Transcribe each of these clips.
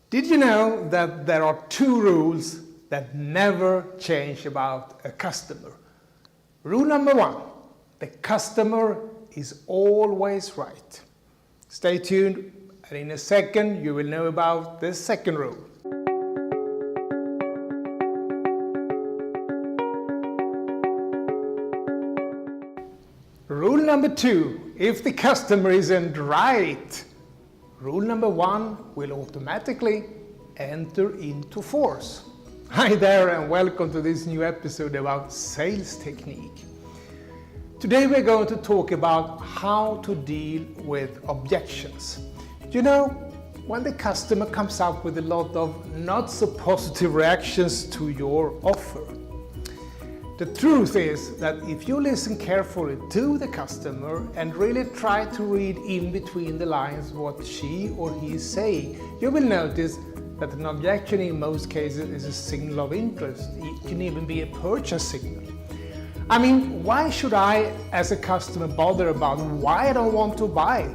Did you know that there are two rules that never change about a customer? Rule number one, the customer is always right. Stay tuned, and in a second you will know about the second rule. Rule number two, if the customer isn't right, rule number one will automatically enter into force. Hi there, and welcome to this new episode about sales technique. Today we're going to talk about how to deal with objections. You know, when the customer comes up with a lot of not so positive reactions to your offer. The truth is that if you listen carefully to the customer and really try to read in between the lines what she or he is saying, you will notice that an objection in most cases is a signal of interest. It can even be a purchase signal. I mean, why should I as a customer bother about why I don't want to buy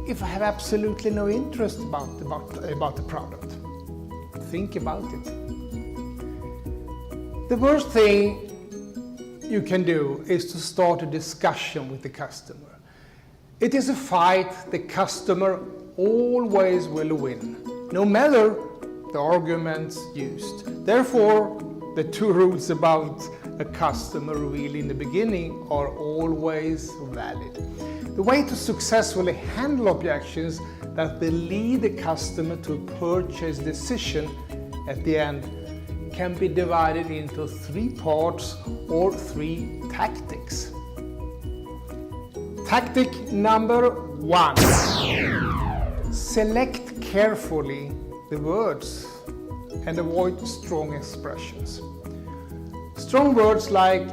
if I have absolutely no interest about the product? Think about it. The worst thing you can do is to start a discussion with the customer. It is a fight the customer always will win, no matter the arguments used. Therefore, the two rules about a customer really in the beginning are always valid. The way to successfully handle objections that will lead the customer to a purchase decision at the end can be divided into three parts or three tactics. Tactic number one. Select carefully the words and avoid strong expressions. Strong words like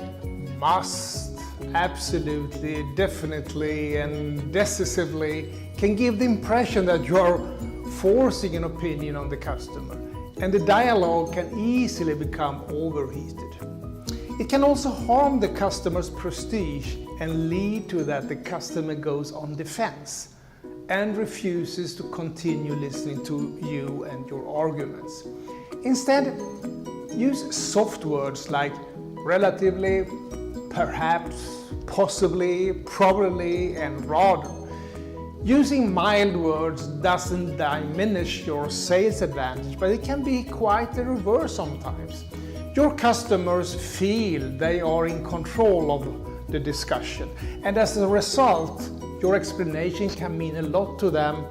must, absolutely, definitely, and decisively can give the impression that you are forcing an opinion on the customer, and the dialogue can easily become overheated. It can also harm the customer's prestige and lead to that the customer goes on defense and refuses to continue listening to you and your arguments. Instead, use soft words like relatively, perhaps, possibly, probably, and rather. Using mild words doesn't diminish your sales advantage, but it can be quite the reverse sometimes. Your customers feel they are in control of the discussion, and as a result, your explanation can mean a lot to them.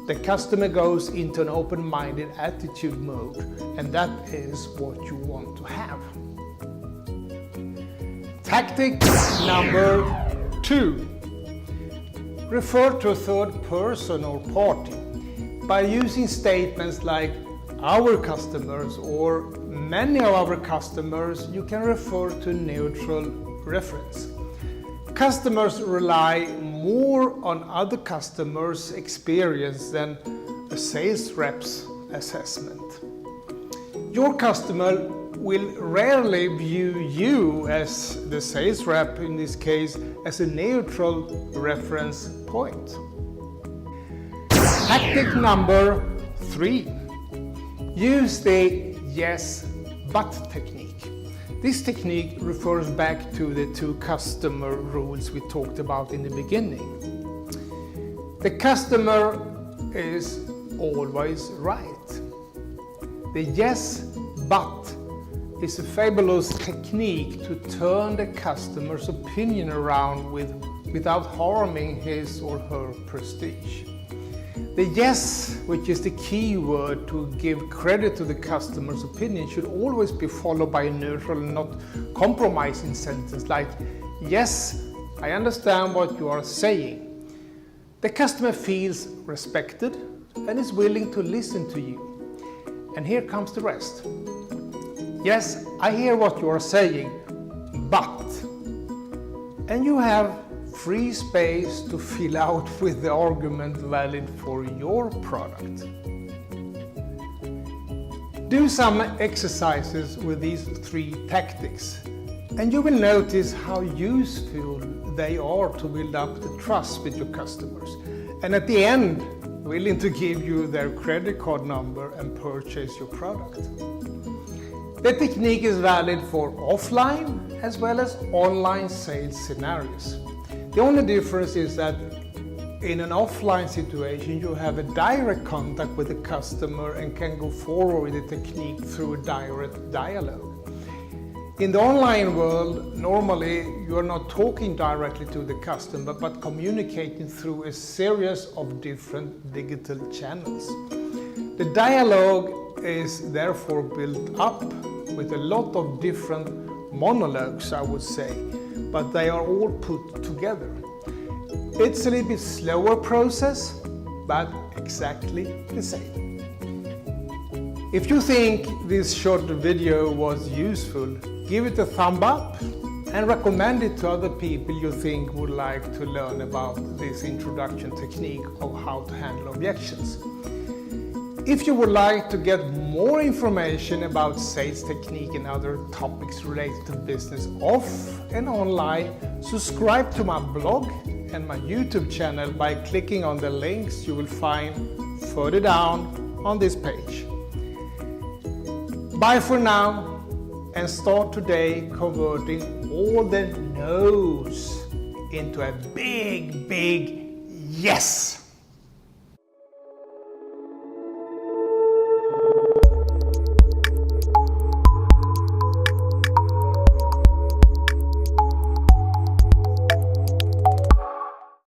The customer goes into an open-minded attitude mode, and that is what you want to have. Tactic number two. Refer to a third person or party. By using statements like our customers or many of our customers, you can refer to neutral reference. Customers rely more on other customers' experience than a sales rep's assessment. Your customer will rarely view you as the sales rep, in this case, as a neutral reference point. Tactic number three. Use the yes, but technique. This technique refers back to the two customer rules we talked about in the beginning. The customer is always right. The yes, but is a fabulous technique to turn the customer's opinion around without harming his or her prestige. The yes, which is the key word to give credit to the customer's opinion, should always be followed by a neutral and not compromising sentence like, yes, I understand what you are saying. The customer feels respected and is willing to listen to you. And here comes the rest. Yes, I hear what you are saying, but, and you have free space to fill out with the argument valid for your product. Do some exercises with these three tactics, and you will notice how useful they are to build up the trust with your customers. And at the end, willing to give you their credit card number and purchase your product. The technique is valid for offline as well as online sales scenarios. The only difference is that in an offline situation, you have a direct contact with the customer and can go forward with the technique through a direct dialogue. In the online world, normally you are not talking directly to the customer, but communicating through a series of different digital channels. The dialogue is therefore built up with a lot of different monologues, I would say, but they are all put together. It's a little bit slower process, but exactly the same. If you think this short video was useful, give it a thumb up and recommend it to other people you think would like to learn about this introduction technique of how to handle objections. If you would like to get more information about sales technique and other topics related to business off and online, subscribe to my blog and my YouTube channel by clicking on the links you will find further down on this page. Bye for now, and start today converting all the no's into a big yes.